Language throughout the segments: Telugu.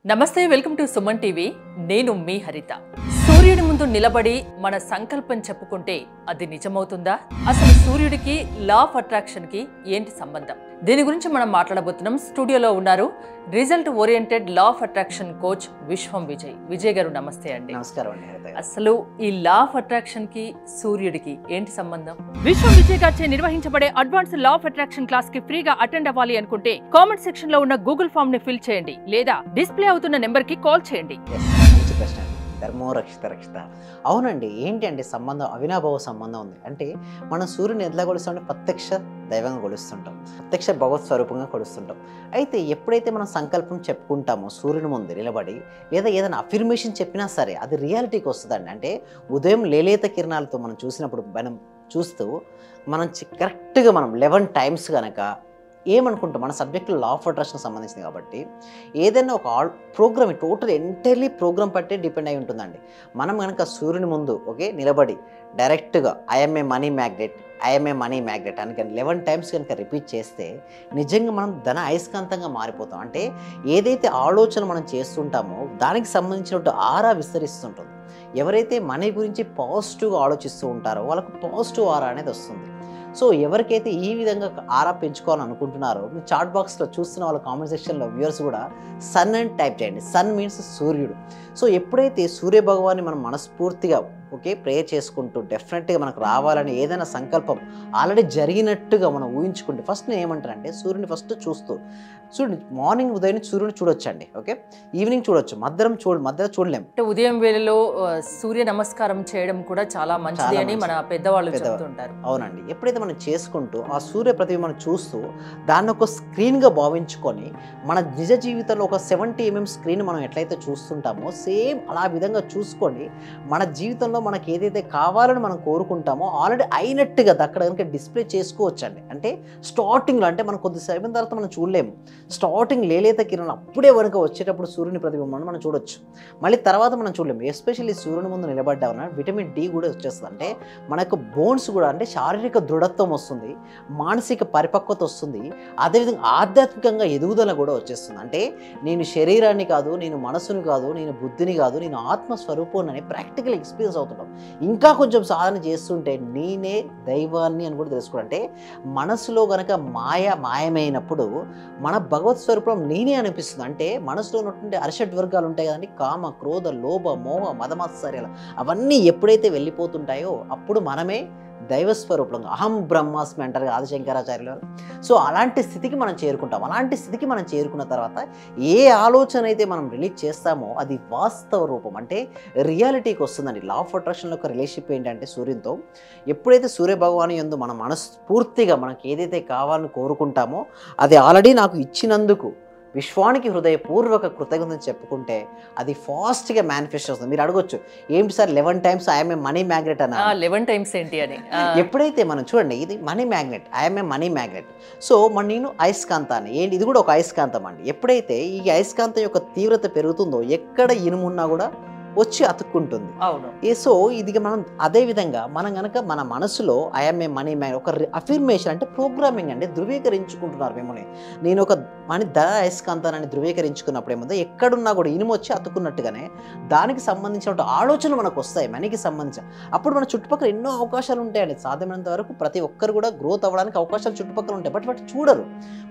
నమస్తే వెల్కమ్ టు సుమన్ టీవీ నేను మీ హరిత సూర్యుడి ముందు నిలబడి మన సంకల్పం చెప్పుకుంటే అది నిజమవుతుందా అసలు సూర్యుడికి లా ఆఫ్ అట్రాక్షన్ కి ఏంటి సంబంధం దీని గురించి మనం మాట్లాడబోతున్నాం స్టూడియోలో ఉన్నారు result oriented law of attraction coach విశ్వం విజయ్ గారు నమస్తే అండి నమస్కారం అండి హరిత అసలు ఈ లా ఆఫ్ అట్రాక్షన్ కి సూర్యుడికి ఏంటి సంబంధం విశ్వం విజయ్ గారిచే నిర్వహించబడే advance law of attraction class కి ఫ్రీగా అటెండ్ అవ్వాలి అనుకుంటే కామెంట్ సెక్షన్ లో ఉన్న గూగుల్ ఫామ్ ని ఫిల్ చేయండి లేదా డిస్ప్లే అవుతున్న నెంబర్ కి కాల్ చేయండి మంచి ప్రశ్న అండి ధర్మో రక్షిత అవునండి ఏంటి అంటే సంబంధం అవినాభావ సంబంధం ఉంది అంటే మనం సూర్యుని ఎట్లా కొలుస్తుంటే ప్రత్యక్ష దైవంగా కొలుస్తుంటాం ప్రత్యక్ష భగవత్ స్వరూపంగా కొలుస్తుంటాం అయితే ఎప్పుడైతే మనం సంకల్పం చెప్పుకుంటామో సూర్యుని ముందు నిలబడి లేదా ఏదైనా అఫిర్మేషన్ చెప్పినా సరే అది రియాలిటీకి వస్తుందండి అంటే ఉదయం లేలేత కిరణాలతో మనం చూసినప్పుడు మనం చూస్తూ మనం కరెక్ట్గా మనం 11 టైమ్స్ కనుక ఏమనుకుంటాం మన సబ్జెక్టులో లా ఆఫ్ అట్రాక్షన్ సంబంధించింది కాబట్టి ఏదైనా ఒక ప్రోగ్రామ్ టోటల్ ఎంటైర్లీ ప్రోగ్రామ్ పట్టే డిపెండ్ అయి ఉంటుందండి మనం కనుక సూర్యుని ముందు నిలబడి డైరెక్ట్గా ఐఎమ్ ఏ మనీ మ్యాగ్నెట్ అని కానీ 11 టైమ్స్ కనుక రిపీట్ చేస్తే నిజంగా మనం ధన అయస్కాంతంగా మారిపోతాం అంటే ఏదైతే ఆలోచన మనం చేస్తుంటామో దానికి సంబంధించినట్టు ఆరా విస్తరిస్తుంటుంది ఎవరైతే మనీ గురించి పాజిటివ్గా ఆలోచిస్తూ ఉంటారో వాళ్ళకు పాజిటివ్ ఆరా అనేది వస్తుంది సో ఎవరికైతే ఈ విధంగా ఆరా పెంచుకోవాలని అనుకుంటున్నారో మీ చాట్ బాక్స్లో చూస్తున్న వాళ్ళ కామెంట్ సెక్షన్లో వ్యూవర్స్ కూడా సన్ అని టైప్ చేయండి సన్ మీన్స్ సూర్యుడు సో ఎప్పుడైతే సూర్య భగవాన్ని మనం మనస్ఫూర్తిగా ప్రేయర్ చేసుకుంటూ డెఫినెట్గా మనకు రావాలని ఏదైనా సంకల్పం ఆల్రెడీ జరిగినట్టుగా మనం ఊహించుకుంటే ఫస్ట్ నేను ఏమంటానంటే సూర్యుని ఫస్ట్ చూస్తూ మార్నింగ్ ఉదయం సూర్యుని చూడొచ్చండి ఈవినింగ్ చూడొచ్చు మధ్యలో చూడలేం అంటే ఉదయం వేళలో సూర్య నమస్కారం చేయడం కూడా చాలా మంచిది అని మన పెద్దవాళ్ళు చెప్తుంటారు అవునండి ఎప్పుడైతే మనం చేసుకుంటూ ఆ సూర్య ప్రతిభ మనం చూస్తూ దాన్ని ఒక స్క్రీన్గా భావించుకొని మన నిజ జీవితంలో ఒక 70 mm స్క్రీన్ మనం ఎట్లయితే చూస్తుంటామో సేమ్ అలా విధంగా చూసుకొని మన జీవితంలో మనకి ఏదైతే కావాలని మనం కోరుకుంటామో ఆల్రెడీ అయినట్టుగా అక్కడ కనుక డిస్ప్లే చేసుకోవచ్చండి అంటే స్టార్టింగ్లో అంటే మనం కొద్దిసేపు తర్వాత మనం చూడలేము స్టార్టింగ్ లేలేత కిరణాలు అప్పుడే వరకు వచ్చేటప్పుడు సూర్యుని ప్రతిబింబాన్ని మనం చూడొచ్చు మళ్ళీ తర్వాత మనం చూడలేము ఎస్పెషల్లీ సూర్యుని ముందు నిలబడ్డామన్నా విటమిన్ డి కూడా వచ్చేస్తుంది అంటే మనకు బోన్స్ కూడా అంటే శారీరక దృఢత్వం వస్తుంది మానసిక పరిపక్వత వస్తుంది అదేవిధంగా ఆధ్యాత్మికంగా ఎదుగుదల కూడా వచ్చేస్తుంది అంటే నేను శరీరాన్ని కాదు నేను మనసుని కాదు నేను బుద్ధిని కాదు నేను ఆత్మస్వరూపాన్ని అని ప్రాక్టికల్ ఎక్స్పీరియన్స్ అవుతుంటాం ఇంకా కొంచెం సాధన చేస్తుంటే నేనే దైవాన్ని అని కూడా తెలుసుకోవాలంటే మనసులో గనక మాయమైనప్పుడు మన భగవత్ స్వరూపం నేనే అనిపిస్తుంది అంటే మనసులో ఉన్నటువంటి అరిషడ్ వర్గాలు ఉంటాయి కదండి కామ క్రోధ లోభ మోహ మదమాత్సర్యాలు అవన్నీ ఎప్పుడైతే వెళ్ళిపోతుంటాయో అప్పుడు మనమే దైవస్వరూపంగా అహం బ్రహ్మాస్మి అంటారు ఆదిశంకరాచార్యులు సో అలాంటి స్థితికి మనం చేరుకుంటాం అలాంటి స్థితికి మనం చేరుకున్న తర్వాత ఏ ఆలోచన అయితే మనం రిలీజ్ చేస్తామో అది వాస్తవ రూపం అంటే రియాలిటీకి వస్తుందండి లా ఆఫ్ అట్రాక్షన్లో ఒక రిలేషన్షిప్ ఏంటంటే సూర్యునితో ఎప్పుడైతే సూర్య భగవాను యందు మన మనస్ఫూర్తిగా మనకి ఏదైతే కావాలని కోరుకుంటామో అది ఆల్రెడీ నాకు ఇచ్చినందుకు విశ్వానికి హృదయపూర్వక కృతజ్ఞతలు చెప్పుకుంటే అది ఫాస్ట్గా మేనిఫెస్ట్ అవుతుంది మీరు అడగొచ్చు ఏంటి sir 11 times I'm a money magnet అన్న 11 టైమ్స్ ఏంటి అని ఎప్పుడైతే మనం చూడండి ఇది money magnet I'm a money magnet so నేను అయస్కాంతాన్ని ఏంటి ఇది కూడా ఒక అయస్కాంతం అండి ఎప్పుడైతే ఈ అయస్కాంతం యొక్క తీవ్రత పెరుగుతుందో ఎక్కడ ఇనుమున్నా కూడా వచ్చి అతుక్కుంటుంది సో ఇది మనం అదే విధంగా మనం కనుక మన మనసులో ఐఎమ్ ఏ మనీ మ్యాన్ ఒక అఫిర్మేషన్ అంటే ప్రోగ్రామింగ్ అంటే ధృవీకరించుకుంటున్నారు మిమ్మల్ని నేను ఒక ధన అయస్కాంతాన్ని ధృవీకరించుకున్నప్పుడు ఏముందో ఎక్కడున్నా కూడా ఇనుము వచ్చి అతుక్కున్నట్టుగానే దానికి సంబంధించిన ఆలోచనలు మనకు వస్తాయి మనీకి సంబంధించిన అప్పుడు మన చుట్టుపక్కల ఎన్నో అవకాశాలు ఉంటాయండి సాధ్యమైనంత వరకు ప్రతి ఒక్కరు కూడా గ్రోత్ అవ్వడానికి అవకాశాలు చుట్టుపక్కల ఉంటాయి బట్ చూడరు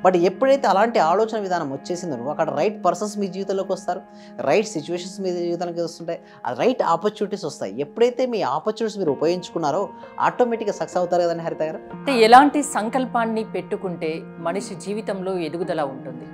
బట్ ఎప్పుడైతే అలాంటి ఆలోచన విధానం వచ్చేసిందో అక్కడ రైట్ పర్సన్స్ మీ జీవితంలోకి వస్తారు రైట్ సిచ్యువేషన్స్ మీ జీవితానికి వస్తుంటాయి ఆ రైట్ ఆపర్చునిటీస్ వస్తాయి ఎప్పుడైతే మీ ఆపర్చునిటీస్ మీరు ఉపయోగించుకున్నారో ఆటోమేటిక్గా సక్సెస్ అవుతారు కదండి హరిత గారు అంటే ఎలాంటి సంకల్పాన్ని పెట్టుకుంటే మనిషి జీవితంలో ఎదుగుదల ఉంటుంది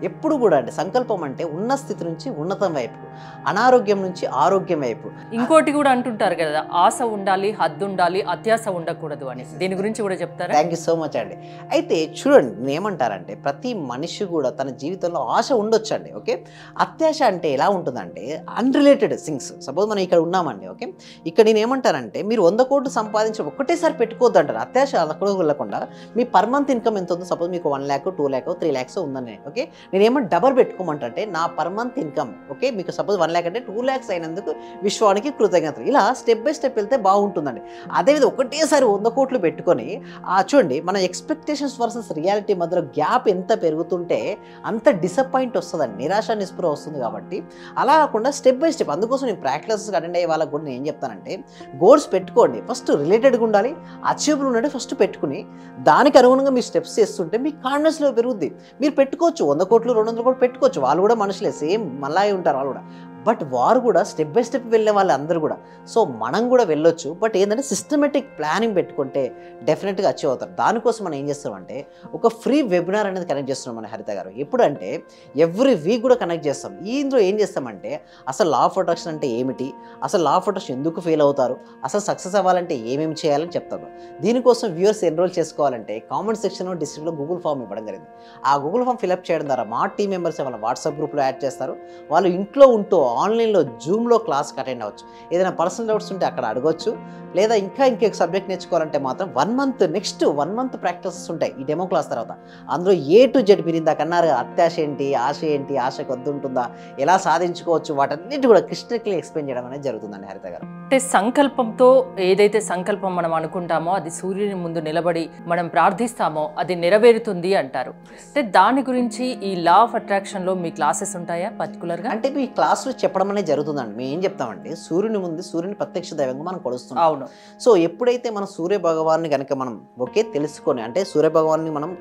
ఎప్పుడు కూడా అంటే సంకల్పం అంటే ఉన్న స్థితి నుంచి ఉన్నతం వైపు అనారోగ్యం నుంచి ఆరోగ్యం వైపు ఇంకోటి కూడా అంటుంటారు కదా ఆశ ఉండాలి హద్దు ఉండాలి అత్యాశ ఉండకూడదు అని దీని గురించి కూడా చెప్తారా థ్యాంక్ యూ సో మచ్ అండి అయితే చూడండి నేనేమంటారంటే ప్రతి మనిషి కూడా తన జీవితంలో ఆశ ఉండొచ్చు అండి అత్యాశ అంటే ఎలా ఉంటుందంటే అన్రిలేటెడ్ థింగ్స్. సపోజ్ మనం ఇక్కడ ఉన్నామండి, ఓకే, ఇక్కడ నేను ఏమంటానంటే మీరు 100 కోట్లు సంపాదించి ఒకటేసారి పెట్టుకోవద్దు అంటారు. అత్యాశ అక్కడ వెళ్ళకుండా మీ పర్ మంత్ ఇన్కమ్ ఎంత ఉందో, సపోజ్ మీకు 1 lakh 2 lakh 3 lakhs ఉందని, ఓకే, నేను ఏమంటే డబల్ పెట్టుకోమంటే నా పర్ మంత్ ఇన్కమ్, ఓకే, మీకు సపోజ్ 1 lakh అంటే 2 lakhs అయినందుకు విశ్వానికి కృతజ్ఞతలు. ఇలా స్టెప్ బై స్టెప్ వెళ్తే బాగుంటుందండి. అదేవిధంగా ఒకటేసారి 100 కోట్లు పెట్టుకొని చూడండి మన ఎక్స్పెక్టేషన్స్ వర్సెస్ రియాలిటీ మధ్యలో గ్యాప్ ఎంత పెరుగుతుంటే అంత డిసప్పాయింట్ వస్తుందండి, నిరాశ నిస్పృహ వస్తుంది. కాబట్టి అలా కాకుండా స్టెప్ బై స్టెప్, అందుకోసం నేను ప్రాక్టీసెస్ అటెండ్ అయ్యే వాళ్ళకి కూడా నేను ఏం చెప్తానంటే గోల్స్ పెట్టుకోండి, ఫస్ట్ రిలేటెడ్గా ఉండాలి, అచీవబుల్ ఉండాలి, ఫస్ట్ పెట్టుకుని దానికి అనుగుణంగా మీరు స్టెప్స్ చేస్తుంటే మీ కాన్ఫిడెన్స్ లెవెల్ పెరుగుద్ది. మీరు పెట్టుకోవచ్చు 100 కోట్లు 200 కోట్లు పెట్టుకోవచ్చు, వాళ్ళు కూడా మనుషులే, సేమ్ మళ్ళీ ఉంటారు వాళ్ళు కూడా, బట్ వారు కూడా స్టెప్ బై స్టెప్ వెళ్ళే వాళ్ళు అందరూ కూడా. సో మనం కూడా వెళ్ళొచ్చు, బట్ ఏంటంటే సిస్టమేటిక్ ప్లానింగ్ పెట్టుకుంటే డెఫినెట్గా అచీవ్ అవుతారు. దానికోసం మనం ఏం చేస్తామంటే ఒక ఫ్రీ వెబినార్ అనేది కనెక్ట్ చేస్తున్నాం మన హరిత గారు. ఎప్పుడంటే ఎవ్రీ వీక్ కూడా కనెక్ట్ చేస్తాం. ఇందులో ఏం చేస్తామంటే అసలు లా ఆఫ్ అట్రాక్షన్ అంటే ఏమిటి, అసలు లా ఆఫ్ అట్రాక్షన్ ఎందుకు ఫెయిల్ అవుతారు, అసలు సక్సెస్ అవ్వాలంటే ఏమేమి చేయాలని చెప్తాను. దీనికోసం వ్యూవర్స్ ఎన్రోల్ చేసుకోవాలంటే కామెంట్ సెక్షన్లో డిస్క్రిప్షన్లో గూగుల్ ఫామ్ ఇవ్వడం జరిగింది. ఆ గూగుల్ ఫామ్ ఫిల్అప్ చేయడం ద్వారా మా టీం మెంబర్స్ వాళ్ళ వాట్సాప్ గ్రూప్లో యాడ్ చేస్తారు. వాళ్ళు ఇంట్లో ఉంటూ ఆన్లైన్లో జూమ్లో క్లాస్కి అటెండ్ అవ్వచ్చు. ఏదైనా పర్సనల్ డౌట్స్ ఉంటే అక్కడ అడగొచ్చు. లేదా ఇంకొక సబ్జెక్ట్ నేర్చుకోవాలంటే మాత్రం 1 month నెక్స్ట్ 1 month ప్రాక్టీసెస్ ఉంటాయి ఈ డెమో క్లాస్ తర్వాత. అందులో A to Z మీరు ఇందాకన్నారు అత్యాశ ఏంటి, ఆశ ఏంటి, ఆశకు వద్దు ఉంటుందా, ఎలా సాధించుకోవచ్చు, వాటన్నిటి కూడా క్లియర్లీ ఎక్స్ప్లెయిన్ చేయడం అనేది జరుగుతుందండి హరిత గారు. అంటే సంకల్పంతో ఏదైతే సంకల్పం మనం అనుకుంటామో అది సూర్యుని ముందు నిలబడి మనం ప్రార్థిస్తామో అది నెరవేరుతుంది అంటారు. అంటే దాని గురించి ఈ లా ఆఫ్ అట్రాక్షన్లో మీ క్లాసెస్ ఉంటాయా పర్టికులర్గా? అంటే మీ క్లాసులో చెప్పడం అనేది జరుగుతుందండి. మేము ఏం చెప్తామంటే సూర్యుని ముందు సూర్యుని ప్రత్యక్ష దైవంగా మనం కొలుస్తున్నాం. అవును. సో ఎప్పుడైతే మనం సూర్య భగవాన్ని కనుక మనం ఓకే తెలుసుకొని, అంటే సూర్య భగవాన్ని మనం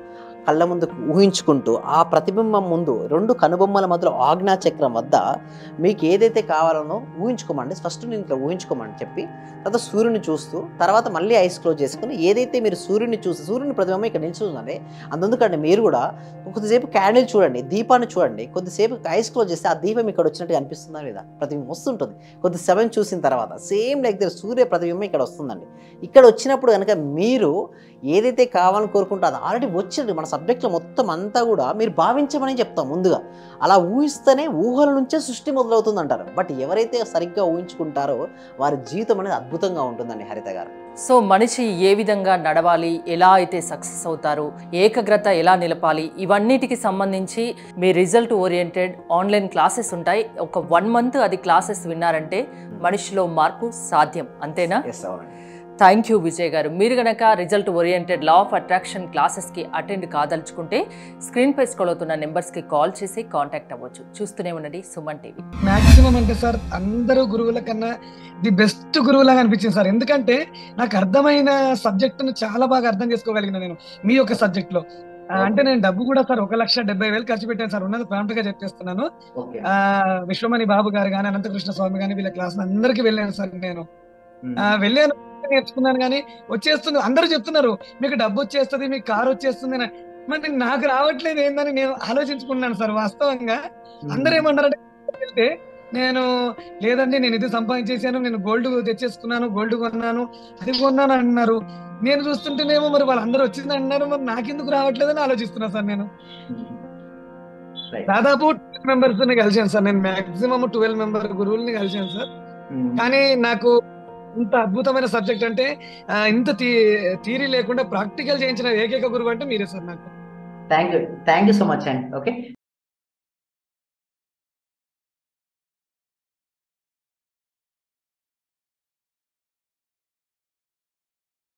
కళ్ళ ముందు ఊహించుకుంటూ ఆ ప్రతిబింబం ముందు 2 కనుబొమ్మల మధ్యలో ఆజ్ఞా చక్రం వద్ద మీకు ఏదైతే కావాలనో ఊహించుకోమండి. ఫస్ట్ నేను ఇట్లా ఊహించుకోమని చెప్పి తర్వాత సూర్యుని చూస్తూ తర్వాత మళ్ళీ ఐస్ క్లోజ్ చేసుకుని ఏదైతే మీరు సూర్యుని చూసి సూర్యుని ప్రతిబింబం ఇక్కడ నిల్చుందండి. అందుకంటే మీరు కూడా కొద్దిసేపు క్యాండిల్ చూడండి, దీపాన్ని చూడండి, కొద్దిసేపు ఐస్ క్లోజ్ చేస్తే ఆ దీపం ఇక్కడ వచ్చినట్టుగా అనిపిస్తుందా లేదా, ప్రతిబింబం వస్తుంటుంది. కొద్ది సమయం చూసిన తర్వాత సేమ్ లైక్ దగ్గర సూర్య ప్రతిబింబం ఇక్కడ వస్తుందండి. ఇక్కడ వచ్చినప్పుడు కనుక మీరు ఏదైతే కావాలని కోరుకుంటే అది ఆల్రెడీ వచ్చింది. మన సబ్జెక్ట్లో మొత్తం అంతా కూడా మీరు భావించమని చెప్తాం ముందుగా. అలా ఊహిస్తేనే ఊహల నుంచే సృష్టి మొదలవుతుంది అంటారు. బట్ ఎవరైతే సరిగ్గా ఊహించుకుంటారో వారి జీవితం అనేది అద్భుతంగా ఉంటుందండి హరిత గారు. సో మనిషి ఏ విధంగా నడవాలి, ఎలా అయితే సక్సెస్ అవుతారు, ఏకాగ్రత ఎలా నిలపాలి, ఇవన్నిటికి సంబంధించి మీ రిజల్ట్ ఓరియంటెడ్ ఆన్లైన్ క్లాసెస్ ఉంటాయి. ఒక 1 month అది క్లాసెస్ విన్నారంటే మనిషిలో మార్పు సాధ్యం, అంతేనా? థ్యాంక్ యూ విజయ్ గారు. మీరు గనక result oriented law of attraction క్లాసెస్కి అటెండ్ కాదలుచుకుంటే స్క్రీన్ పై స్క్రోల్ అవుతున్న నెంబర్స్కి కాల్ చేసి కాంటాక్ట్ అవ్వచ్చు. చూస్తూనే ఉండండి సుమన్ టీవీ. మాక్సిమం అంటే సార్ అందరూ గురువుల కన్నా ది బెస్ట్ గురువులాగా అనిపించింది సార్. ఎందుకంటే నాకు అర్థమైన సబ్జెక్టును చాలా బాగా అర్థం చేసుకోగలిగిన నేను మీ యొక్క సబ్జెక్ట్ లో. అంటే నేను డబ్బు కూడా సార్ 1,70,000 ఖర్చు పెట్టాను సార్. ఉన్నది ప్రాంప్ట్ గా చెప్పేస్తున్నాను. విశ్వమణి బాబు గారు కానీ అనంతకృష్ణ స్వామి కానీ వీళ్ళ క్లాస్ అందరికి వెళ్ళాను సార్. నేను వెళ్ళాను, నేర్చుకున్నాను, కానీ వచ్చేస్తుంది. అందరూ చెప్తున్నారు మీకు డబ్బు వచ్చేస్తుంది, మీకు కారు వచ్చేస్తుంది, మరి నాకు రావట్లేదు ఏందని నేను ఆలోచించుకున్నాను సార్. వాస్తవంగా అందరూ ఏమన్నారంటే వెళ్తే నేను లేదండి నేను ఇది సంపాదించేసాను, నేను గోల్డ్ తెచ్చేసుకున్నాను, గోల్డ్ కొన్నాను, అది కొన్నాను అన్నారు. నేను చూస్తుంటేనేమో మరి వాళ్ళందరూ వచ్చింది అన్నారు, మరి నాకెందుకు రావట్లేదని ఆలోచిస్తున్నా సార్. నేను దాదాపు 12 members ని కలిసాను సార్. నేను మాక్సిమం 12 member గురువుల్ని కలిసాను సార్. కానీ నాకు ఇంత అద్భుతమైన సబ్జెక్ట్ అంటే ఇంత థియరీ లేకుండా ప్రాక్టికల్ చేయించిన ఏకైక గురువు అంటే మీరే సార్ నాకు. థ్యాంక్ యూ సో మచ్ అండి. ఓకే.